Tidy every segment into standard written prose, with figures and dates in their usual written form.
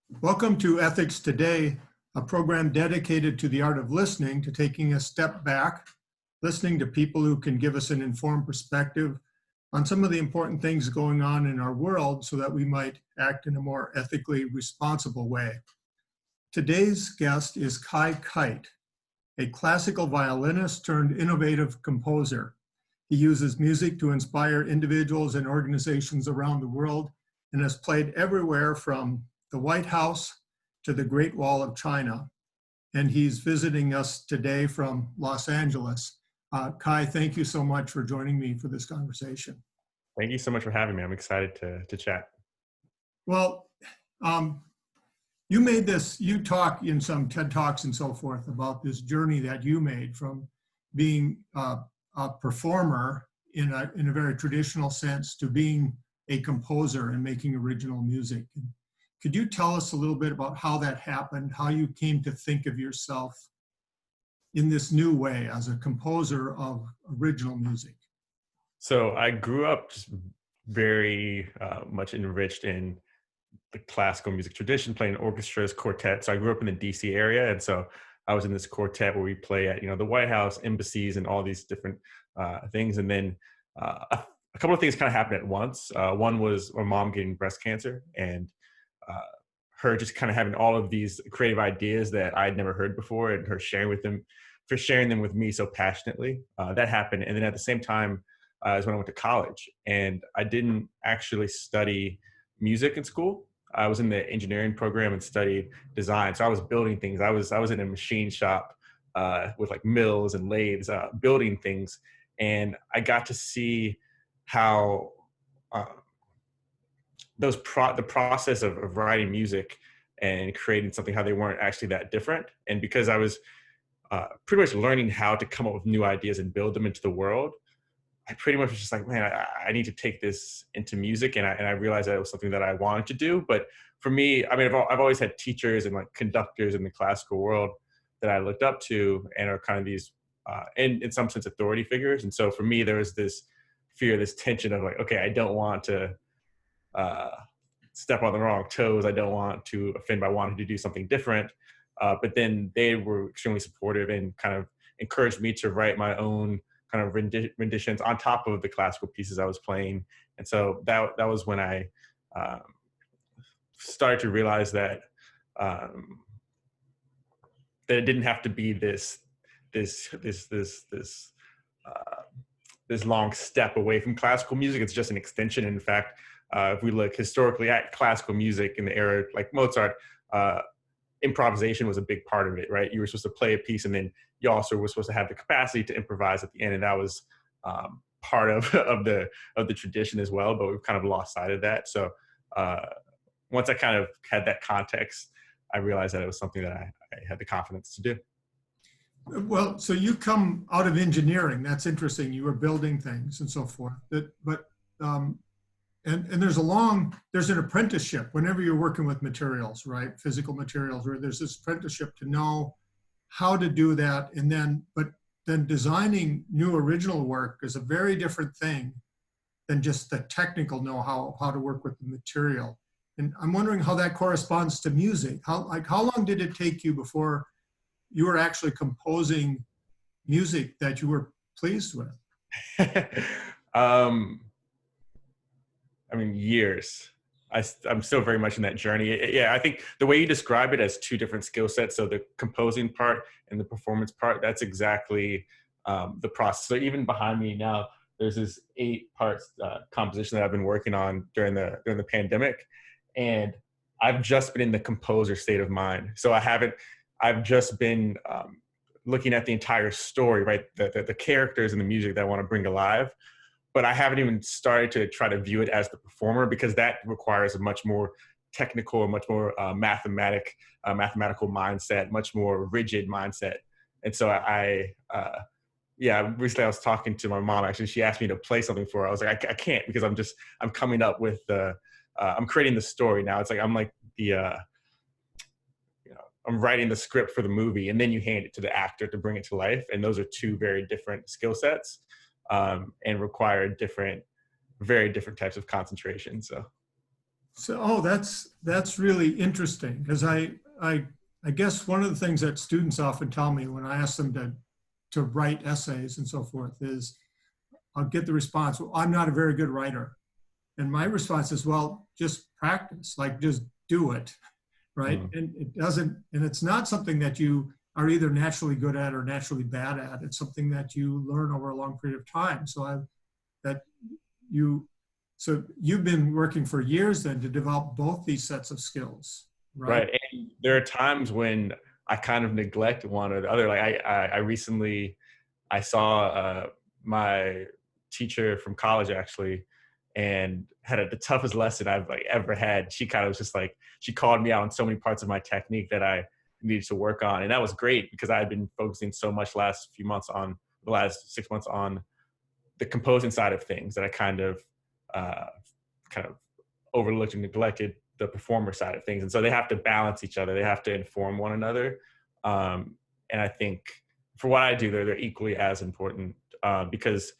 Welcome to Ethics Today, a program dedicated to the art of listening, to taking a step back, listening to people who can give us an informed perspective on some of the important things going on in our world so that we might act in a more ethically responsible way. Today's guest is Kai Kight, a classical violinist turned innovative composer. He uses music to inspire individuals and organizations around the world and has played everywhere from the White House to the Great Wall of China. And he's visiting us today from Los Angeles. Kai, thank you so much for joining me for this conversation. Thank you so much for having me. I'm excited to chat. Well, you talk in some TED Talks and so forth about this journey that you made from being a performer in a very traditional sense to being a composer and making original music. Could you tell us a little bit about how that happened, how you came to think of yourself in this new way as a composer of original music? So I grew up just very much enriched in the classical music tradition, playing orchestras, quartets. So I grew up in the DC area. And so I was in this quartet where we play at, the White House, embassies, and all these different things. And then a couple of things kind of happened at once. One was my mom getting breast cancer, and her just kind of having all of these creative ideas that I'd never heard before, and her sharing them with me so passionately. That happened. And then at the same time is when I went to college, and I didn't actually study music in school. I was in the engineering program and studied design. So I was building things. I was in a machine shop with like mills and lathes, building things. And I got to see how the process of writing music and creating something, how they weren't actually that different. And because I was pretty much learning how to come up with new ideas and build them into the world, I pretty much was just like, man, I need to take this into music. And I realized that it was something that I wanted to do. But for me, I mean, I've always had teachers and like conductors in the classical world that I looked up to and are kind of these, in some sense, authority figures. And so for me, there was this fear, this tension of like, okay, I don't want to step on the wrong toes. I don't want to offend by wanting to do something different. But then they were extremely supportive and kind of encouraged me to write my own kind of renditions on top of the classical pieces I was playing. And so that was when I started to realize that that it didn't have to be this long step away from classical music. It's just an extension. In fact, if we look historically at classical music in the era like Mozart, improvisation was a big part of it, right? You were supposed to play a piece, and then you also were supposed to have the capacity to improvise at the end, and that was part of the tradition as well. But we've kind of lost sight of that. So once I kind of had that context, I realized that it was something that I had the confidence to do. Well, so you come out of engineering. That's interesting. You were building things and so forth. And there's an apprenticeship whenever you're working with materials, right? Physical materials, where there's this apprenticeship to know how to do that. But then designing new original work is a very different thing than just the technical know-how, how to work with the material. And I'm wondering how that corresponds to music. How long did it take you before you were actually composing music that you were pleased with? I mean, years. I'm still very much in that journey. Yeah, I think the way you describe it as two different skill sets, so the composing part and the performance part, that's exactly the process. So even behind me now, there's this 8-part composition that I've been working on during the pandemic, and I've just been in the composer state of mind. So I've just been looking at the entire story, right? The characters and the music that I want to bring alive. But I haven't even started to try to view it as the performer, because that requires a much more technical, a much more mathematical mindset, much more rigid mindset. And so recently I was talking to my mom, actually. She asked me to play something for her. I was like, I can't, because I'm coming up with I'm creating the story now. It's like, I'm like I'm writing the script for the movie, and then you hand it to the actor to bring it to life. And those are two very different skill sets. And require very different types of concentration. So So, that's really interesting because I guess one of the things that students often tell me when I ask them to write essays and so forth is I'll get the response, well, I'm not a very good writer. And my response is, well, just practice, like just do it, right? Mm. And it's not something that you are either naturally good at or naturally bad at. It's something that you learn over a long period of time. That you, so you've been working for years then to develop both these sets of skills, right? Right. And there are times when I kind of neglect one or the other. Like I recently, I saw my teacher from college actually, and had the toughest lesson I've like ever had. She kind of was just like, she called me out on so many parts of my technique that I needed to work on. And that was great because I had been focusing so much the last 6 months on the composing side of things that I uh, kind of overlooked and neglected the performer side of things. And so they have to balance each other. They have to inform one another. And I think for what I do, they're equally as important because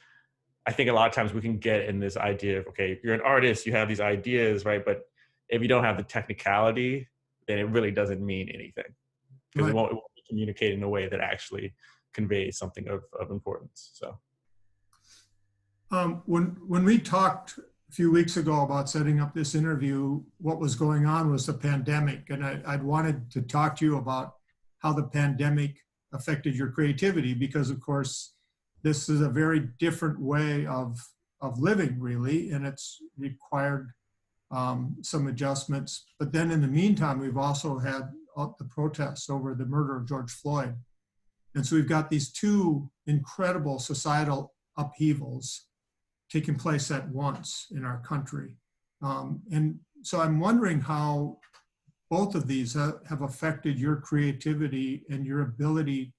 I think a lot of times we can get in this idea of, okay, you're an artist, you have these ideas, right? But if you don't have the technicality, then it really doesn't mean anything because Right. it won't be communicated in a way that actually conveys something of importance. So. When we talked a few weeks ago about setting up this interview, what was going on was the pandemic. And I'd wanted to talk to you about how the pandemic affected your creativity, because of course, this is a very different way of living really, and it's required some adjustments. But then in the meantime, we've also had the protests over the murder of George Floyd. And so we've got these two incredible societal upheavals taking place at once in our country. And so I'm wondering how both of these have affected your creativity and your ability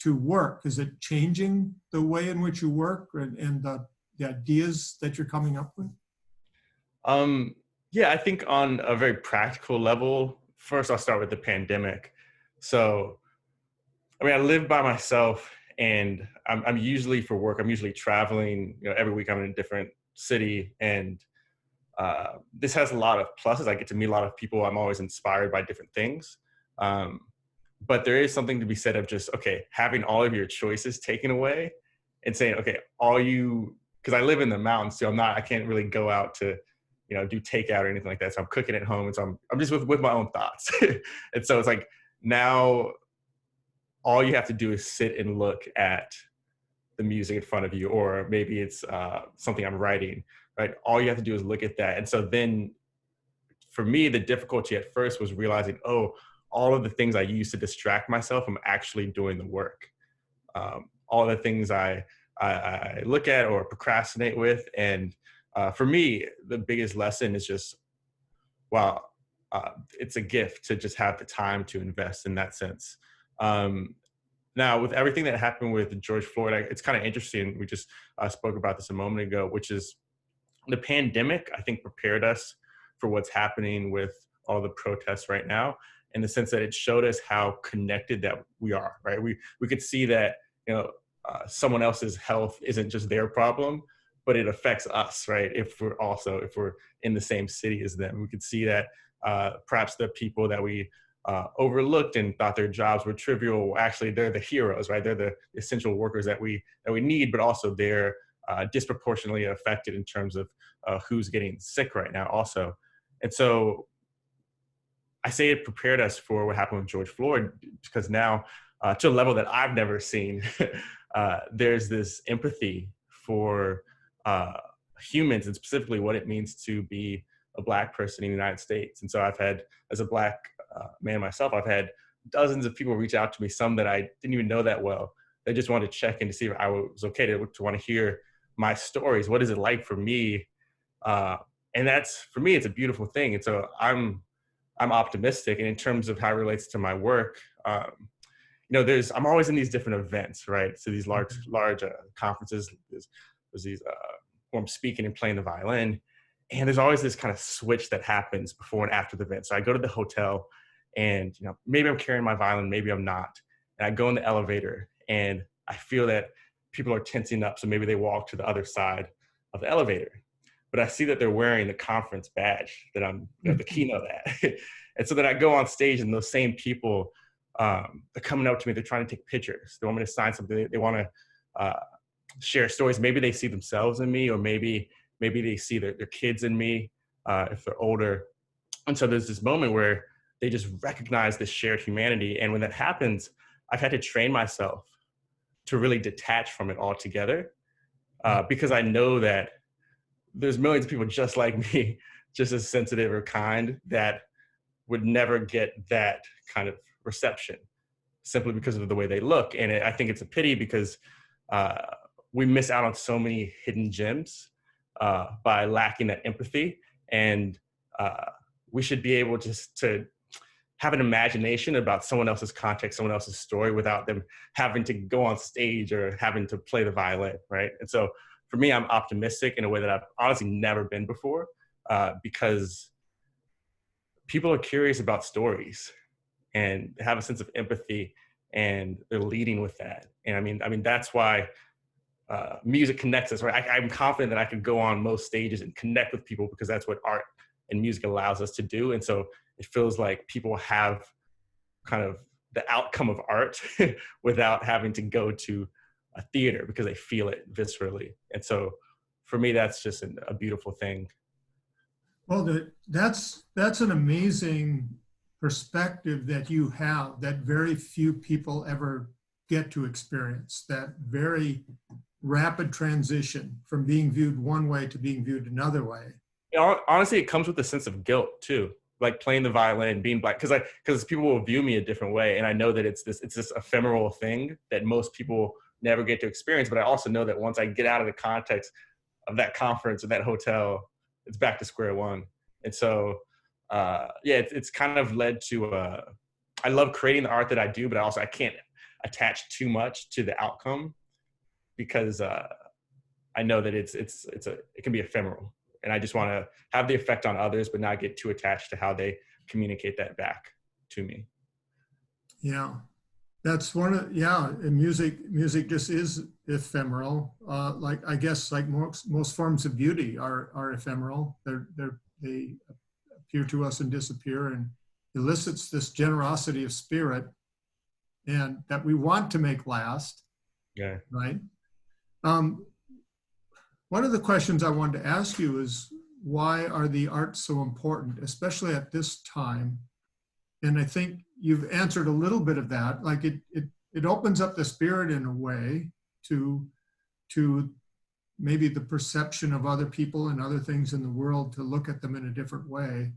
to work. Is it changing the way in which you work and the ideas that you're coming up with? Yeah, I think on a very practical level, first I'll start with the pandemic. So, I mean, I live by myself and I'm usually for work, I'm usually traveling, every week I'm in a different city. And this has a lot of pluses. I get to meet a lot of people. I'm always inspired by different things. Um, but there is something to be said of just, okay, having all of your choices taken away and saying, okay, because I live in the mountains, so I can't really go out to, do takeout or anything like that. So I'm cooking at home. And so I'm just with my own thoughts. And so it's like now all you have to do is sit and look at the music in front of you, or maybe it's something I'm writing, right? All you have to do is look at that. And so then for me, the difficulty at first was realizing, oh, all of the things I used to distract myself, I'm actually doing the work. All the things I look at or procrastinate with. And for me, the biggest lesson is just, wow, it's a gift to just have the time to invest in that sense. Now, with everything that happened with George Floyd, it's kind of interesting. We just spoke about this a moment ago, which is the pandemic, I think, prepared us for what's happening with all the protests right now, in the sense that it showed us how connected that we are, right? We could see that, someone else's health isn't just their problem, but it affects us, right? If we're in the same city as them, we could see that perhaps the people that we overlooked and thought their jobs were trivial, actually they're the heroes, right? They're the essential workers that we need, but also they're disproportionately affected in terms of who's getting sick right now also. And so I say it prepared us for what happened with George Floyd, because now to a level that I've never seen, there's this empathy for humans, and specifically what it means to be a Black person in the United States. And so I've had, as a Black man myself, I've had dozens of people reach out to me, some that I didn't even know that well. They just wanted to check in to see if I was okay, to want to hear my stories. What is it like for me? And that's, for me, it's a beautiful thing. And so I'm optimistic. And in terms of how it relates to my work, I'm always in these different events, right? So these large conferences, there's these where I'm speaking and playing the violin. And there's always this kind of switch that happens before and after the event. So I go to the hotel and, maybe I'm carrying my violin, maybe I'm not. And I go in the elevator and I feel that people are tensing up. So maybe they walk to the other side of the elevator. but I see that they're wearing the conference badge that I'm, the keynote at. And so then I go on stage and those same people, they're coming up to me, they're trying to take pictures. They want me to sign something. They want to share stories. Maybe they see themselves in me, or maybe they see their kids in me if they're older. And so there's this moment where they just recognize this shared humanity. And when that happens, I've had to train myself to really detach from it altogether, because I know that there's millions of people just like me, just as sensitive or kind, that would never get that kind of reception simply because of the way they look. And I think it's a pity because we miss out on so many hidden gems by lacking that empathy. And we should be able just to have an imagination about someone else's context, someone else's story, without them having to go on stage or having to play the violin, right? And so for me, I'm optimistic in a way that I've honestly never been before, because people are curious about stories and have a sense of empathy, and they're leading with that. And I mean that's why music connects us, right? I'm confident that I could go on most stages and connect with people, because that's what art and music allows us to do. And so it feels like people have kind of the outcome of art without having to go to a theater, because they feel it viscerally. And so for me, that's just a beautiful thing. Well, that's an amazing perspective that you have, that very few people ever get to experience, that very rapid transition from being viewed one way to being viewed another way. Honestly, it comes with a sense of guilt too, like playing the violin, being black, because people will view me a different way, and I know that it's this ephemeral thing that most people never get to experience. But I also know that once I get out of the context of that conference or that hotel, it's back to square one. And so, it's kind of led to. I love creating the art that I do, but I can't attach too much to the outcome, because I know that it can be ephemeral, and I just want to have the effect on others, but not get too attached to how they communicate that back to me. Yeah, that's and music just is ephemeral. Like, I guess, like most forms of beauty are ephemeral. They appear to us and disappear, and elicits this generosity of spirit, and that we want to make last. Yeah. Right. One of the questions I wanted to ask you is, why are the arts so important, especially at this time? And I think you've answered a little bit of that. Like, it opens up the spirit in a way to maybe the perception of other people and other things in the world, to look at them in a different way.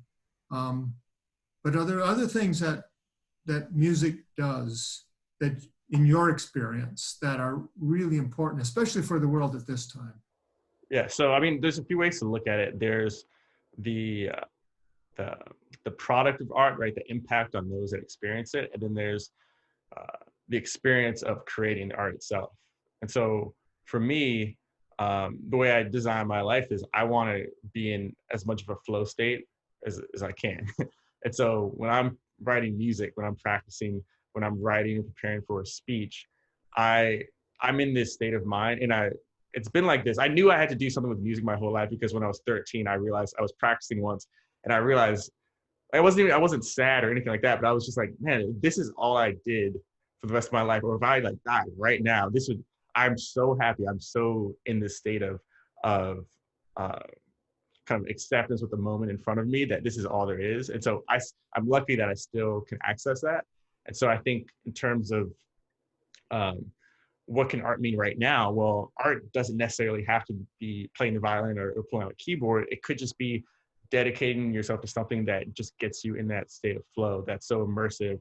But are there other things that music does, that in your experience, that are really important, especially for the world at this time? Yeah. So, I mean, there's a few ways to look at it. There's the product of art, right? The impact on those that experience it. And then there's the experience of creating the art itself. And so for me, the way I design my life is I want to be in as much of a flow state as I can. And so when I'm writing music, when I'm practicing, when I'm writing and preparing for a speech, I'm in this state of mind. And it's been like this. I knew I had to do something with music my whole life, because when I was 13, I realized I was practicing once, and I realized I wasn't sad or anything like that, but I was just like, man, this is all I did for the rest of my life. Or if I like died right now, I'm so happy. I'm so in this state of kind of acceptance with the moment in front of me, that this is all there is. And so I'm lucky that I still can access that. And so I think in terms of what can art mean right now? Well, art doesn't necessarily have to be playing the violin or pulling out a keyboard. It could just be dedicating yourself to something that just gets you in that state of flow, that's so immersive,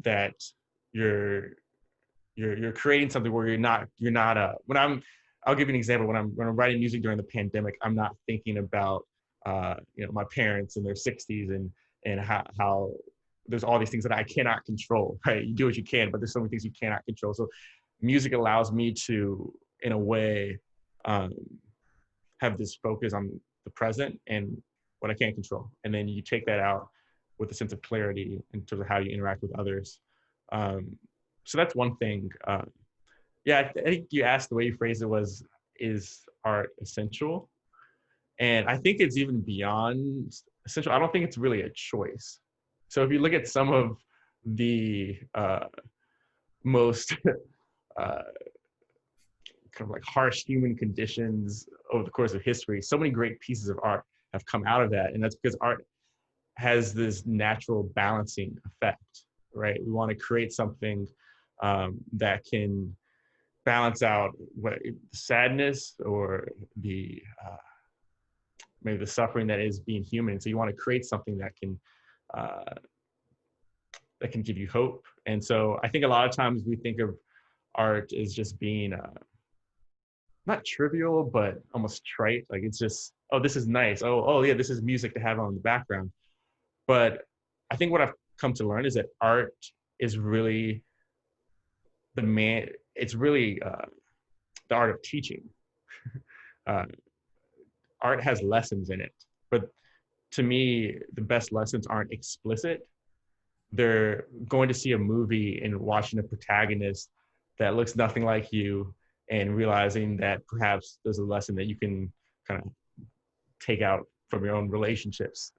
that you're creating something where I'll give you an example. When I'm writing music during the pandemic, I'm not thinking about my parents in their 60s and how there's all these things that I cannot control, right? You do what you can, but there's so many things you cannot control. So music allows me to, in a way, have this focus on the present and what I can't control. And then you take that out with a sense of clarity in terms of how you interact with others. So that's one thing. I think you asked, the way you phrased it was, is art essential? And I think it's even beyond essential. I don't think it's really a choice. So if you look at some of the most uh, kind of like harsh human conditions over the course of history, so many great pieces of art have come out of that. And that's because art has this natural balancing effect, right? We want to create something that can balance out what sadness or the maybe the suffering that is being human. So you want to create something uh, that can give you hope. And so I think a lot of times we think of art as just being not trivial, but almost trite. Like it's just, oh, this is nice. Oh yeah, this is music to have on the background. But I think what I've come to learn is that art is really it's really the art of teaching. Uh, art has lessons in it, but to me, the best lessons aren't explicit. They're going to see a movie and watching a protagonist that looks nothing like you and realizing that perhaps there's a lesson that you can kind of take out from your own relationships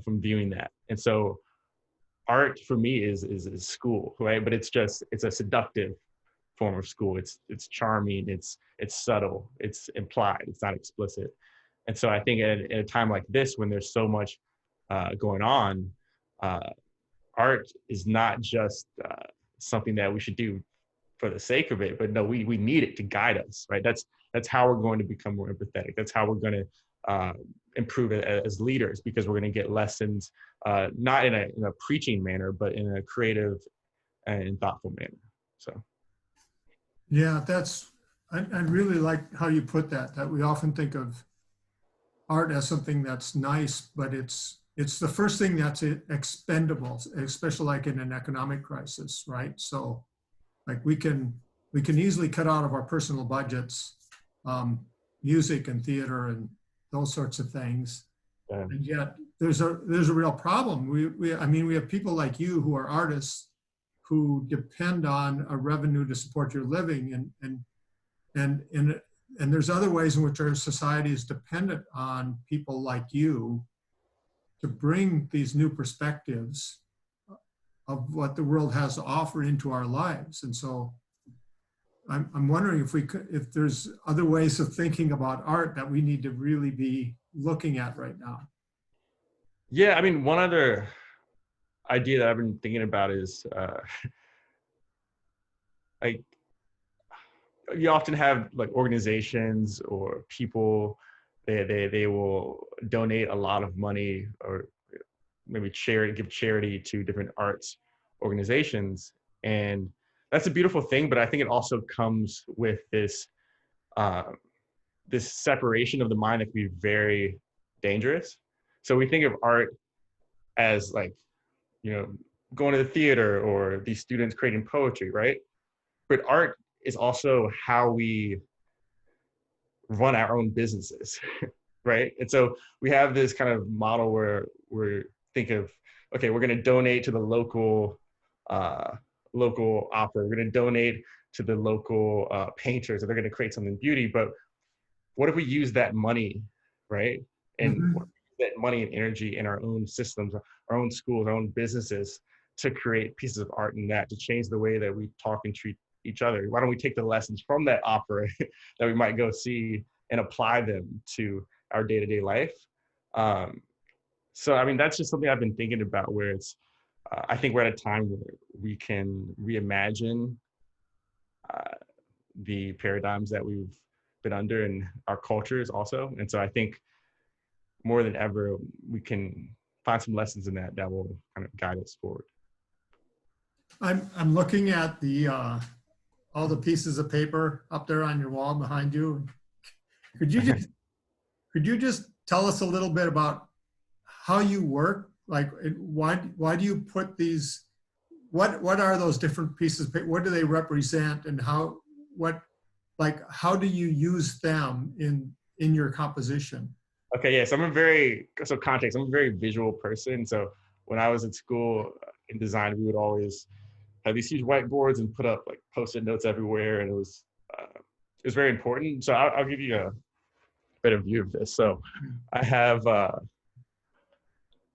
from viewing that. And so art for me is school, right? But it's a seductive form of school. It's charming, it's subtle, it's implied, it's not explicit. And so I think at a time like this, when there's so much going on, art is not just something that we should do for the sake of it, but no, we need it to guide us, right? That's how we're going to become more empathetic. That's how we're going to improve it as leaders, because we're going to get lessons, not in a preaching manner, but in a creative and thoughtful manner. So. Yeah, I really like how you put that we often think of art as something that's nice, but it's the first thing that's expendable, especially like in an economic crisis, right? So like we can easily cut out of our personal budgets music and theater and those sorts of things. Yeah. And yet there's a real problem. We have people like you who are artists who depend on a revenue to support your living, and there's other ways in which our society is dependent on people like you to bring these new perspectives of what the world has to offer into our lives. And so I'm wondering if there's other ways of thinking about art that we need to really be looking at right now. Yeah, I mean, one other idea that I've been thinking about is like you often have like organizations or people, they will donate a lot of money or maybe give charity to different arts organizations, and that's a beautiful thing. But I think it also comes with this this separation of the mind that can be very dangerous. So we think of art as like, going to the theater or these students creating poetry, right? But art is also how we run our own businesses, right? And so we have this kind of model where we think of, okay, we're going to donate to the local opera. We're going to donate to the local painters, and they're going to create something beauty. But what if we use that money, right? And Mm-hmm. what if we use that money and energy in our own systems, our own schools, our own businesses, to create pieces of art in that, to change the way that we talk and treat each other? Why don't we take the lessons from that opera that we might go see and apply them to our day-to-day life? So, I mean, that's just something I've been thinking about, where it's, I think we're at a time where we can reimagine the paradigms that we've been under in our cultures also. And so I think more than ever, we can find some lessons in that will kind of guide us forward. I'm looking at all the pieces of paper up there on your wall behind you. Could you just tell us a little bit about how you work? Like, why do you put these? What are those different pieces of paper? What do they represent, and how do you use them in your composition? Okay, yeah. So context. I'm a very visual person. So when I was at school in design, we would always have these huge whiteboards and put up like post-it notes everywhere, and it was very important. So I'll give you a better view of this. So I have,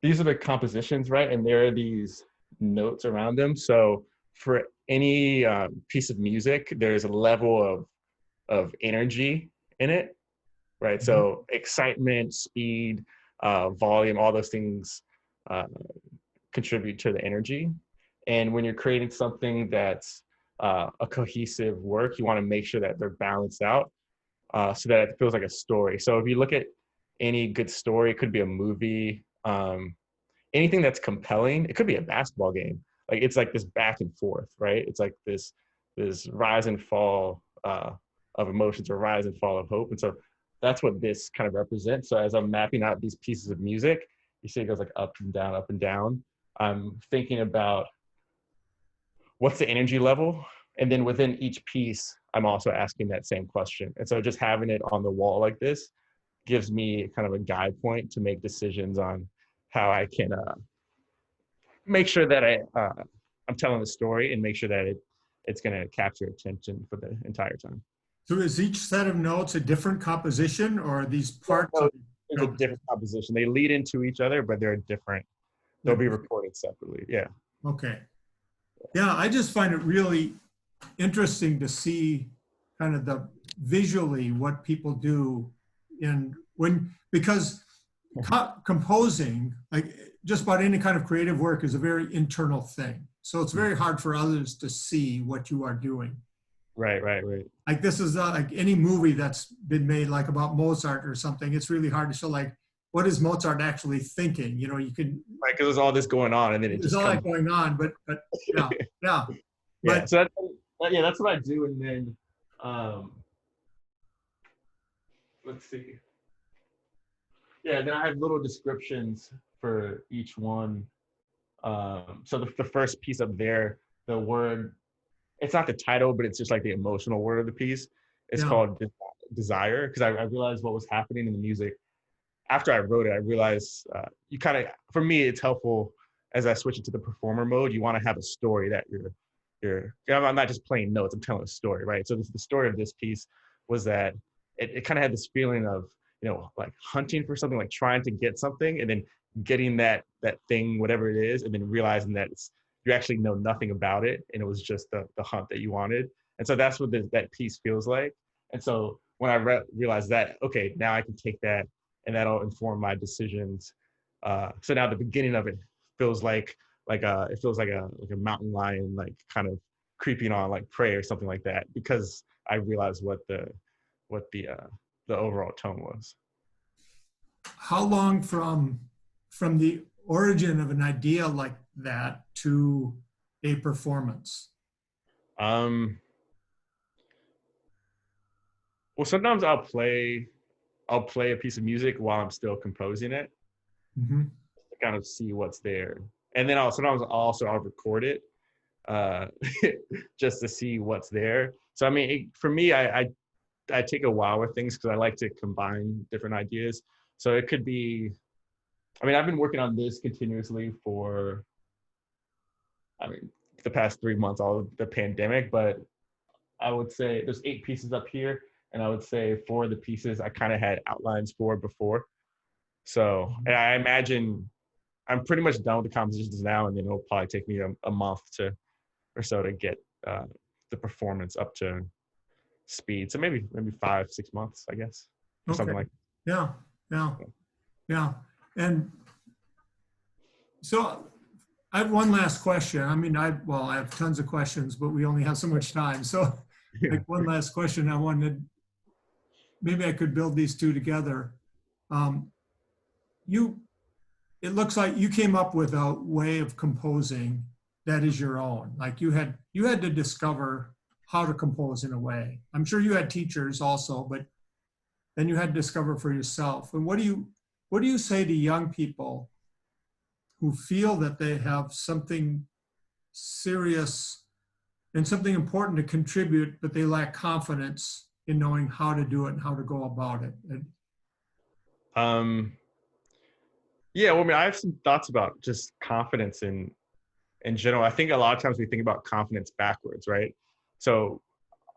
these are the compositions, right? And there are these notes around them. So for any piece of music, there's a level of energy in it, right? Mhm. So excitement, speed, volume, all those things contribute to the energy. And when you're creating something that's a cohesive work, you want to make sure that they're balanced out so that it feels like a story. So if you look at any good story, it could be a movie, anything that's compelling. It could be a basketball game. Like it's like this back and forth, right? It's like this rise and fall of emotions, or rise and fall of hope. And so that's what this kind of represents. So as I'm mapping out these pieces of music, you see it goes like up and down, up and down. I'm thinking about what's the energy level, and then within each piece, I'm also asking that same question. And so just having it on the wall like this gives me kind of a guide point to make decisions on how I can make sure that I'm telling the story and make sure that it's going to capture attention for the entire time. So is each set of notes a different composition, or are these parts No, of it's a notes? different composition. They lead into each other, but they're different. They'll be recorded separately. Yeah. Okay. Yeah, I just find it really interesting to see kind of the visually what people do because composing, like just about any kind of creative work, is a very internal thing. So it's very hard for others to see what you are doing. Right. Like this is not like any movie that's been made like about Mozart or something. It's really hard to show like, what is Mozart actually thinking? You know, you can, Right, because there's all this going on, and then it there's just all comes. that going on, but yeah, yeah. Yeah. But So that's what I do, and then let's see. Yeah, then I have little descriptions for each one. So the first piece up there, the word, it's not the title, but it's just like the emotional word of the piece. It's yeah, called desire, because I realized what was happening in the music. After I wrote it, I realized you kind of, for me, it's helpful as I switch it to the performer mode. You want to have a story that I'm not just playing notes, I'm telling a story, right? So the story of this piece was that it kind of had this feeling of, like hunting for something, like trying to get something, and then getting that thing, whatever it is, and then realizing that you actually know nothing about it, and it was just the hunt that you wanted. And so that's what that piece feels like. And so when I realized that, okay, now I can take that, and that'll inform my decisions. So now the beginning of it feels like it feels like a mountain lion, like kind of creeping on like prey or something like that, because I realized what the overall tone was. how long from the origin of an idea like that to a performance? Um, well, sometimes I'll play a piece of music while I'm still composing it Mm-hmm. to kind of see what's there, and then sometimes I'll record it uh, just to see what's there. So I mean, for me, I take a while with things because I like to combine different ideas. So it could be, I mean, I've been working on this continuously for, I mean, the past 3 months, all of the pandemic, but I would say there's 8 pieces up here. And I would say 4 of the pieces I kind of had outlines for before. So, and I imagine I'm pretty much done with the compositions now, and then it'll probably take me a month or so to get the performance up to speed. So maybe 5-6 months, I guess, or Okay. something like Yeah, yeah, that. yeah. And so I have one last question. I mean, I have tons of questions, but we only have so much time. So Yeah. like one last question I wanted, maybe I could build these two together. Um, it looks like you came up with a way of composing that is your own. Like you had to discover how to compose in a way. I'm sure you had teachers also, but then you had to discover for yourself. And what do you say to young people who feel that they have something serious and something important to contribute, but they lack confidence in knowing how to do it and how to go about it? Um, yeah, well, I mean, I have some thoughts about just confidence in general. I think a lot of times we think about confidence backwards, right? So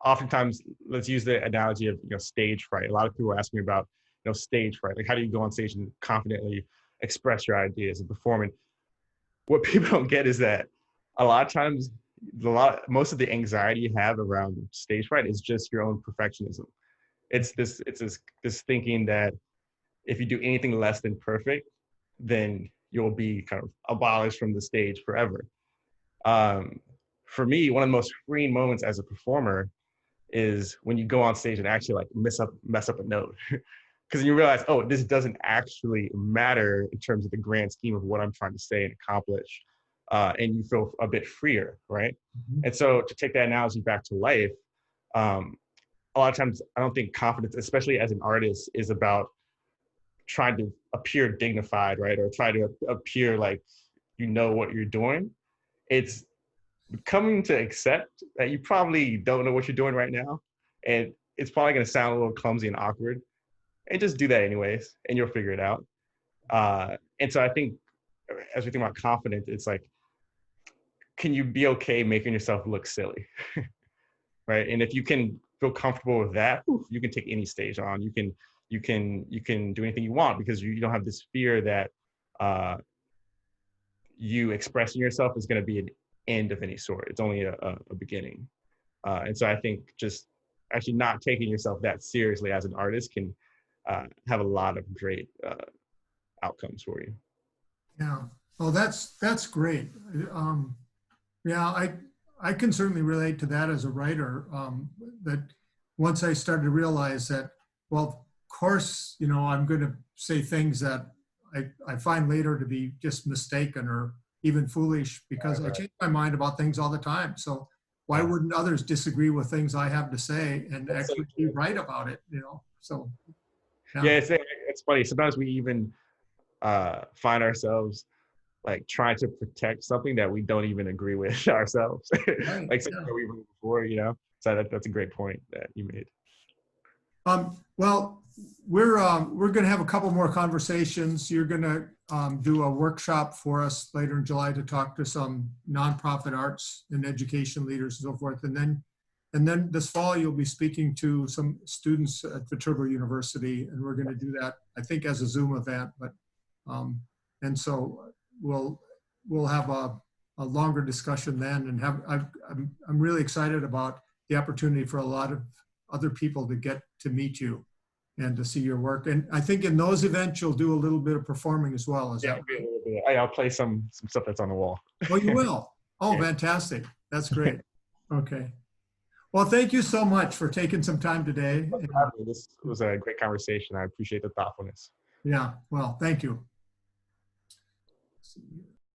oftentimes, let's use the analogy of stage fright. A lot of people ask me about stage fright. Like, how do you go on stage and confidently express your ideas and perform? And what people don't get is that a lot of times, most of the anxiety you have around stage fright is just your own perfectionism. It's this thinking that if you do anything less than perfect, then you'll be kind of abolished from the stage forever. For me, one of the most freeing moments as a performer is when you go on stage and actually like mess up a note. Because you realize, oh, this doesn't actually matter in terms of the grand scheme of what I'm trying to say and accomplish. And you feel a bit freer, right? Mhm. And so to take that analogy back to life, a lot of times I don't think confidence, especially as an artist, is about trying to appear dignified, right? Or try to appear like you know what you're doing. It's coming to accept that you probably don't know what you're doing right now. And it's probably going to sound a little clumsy and awkward. And just do that anyways, and you'll figure it out. And so I think as we think about confidence, it's like, can you be okay making yourself look silly? Right? And if you can feel comfortable with that, you can take any stage on. You can do anything you want, because you don't have this fear that you expressing yourself is going to be an end of any sort. It's only a beginning. And so I think just actually not taking yourself that seriously as an artist can have a lot of great outcomes for you. Yeah. Oh, that's great. Yeah, I can certainly relate to that as a writer. That once I started to realize that, well, of course, I'm going to say things that I find later to be just mistaken or even foolish, because I change my mind about things all the time. So why wouldn't others disagree with things I have to say and actually be right about it? So Yeah, it's funny. Sometimes we even find ourselves like trying to protect something that we don't even agree with ourselves. Right. Like something that we've heard before. So that's a great point that you made. Well, we're going to have a couple more conversations. You're going to do a workshop for us later in July to talk to some nonprofit arts and education leaders and so forth. And then this fall, you'll be speaking to some students at Viterbo University, and we're going to do that, I think, as a Zoom event. But and so we'll have a longer discussion then, and I'm really excited about the opportunity for a lot of other people to get to meet you and to see your work. And I think in those events, you'll do a little bit of performing as well. Is that right? A little bit. I'll play some stuff that's on the wall. Oh, you will? Oh, yeah. Fantastic. That's great. Okay. Well, thank you so much for taking some time today. This was a great conversation. I appreciate the thoughtfulness. Yeah, well, thank you.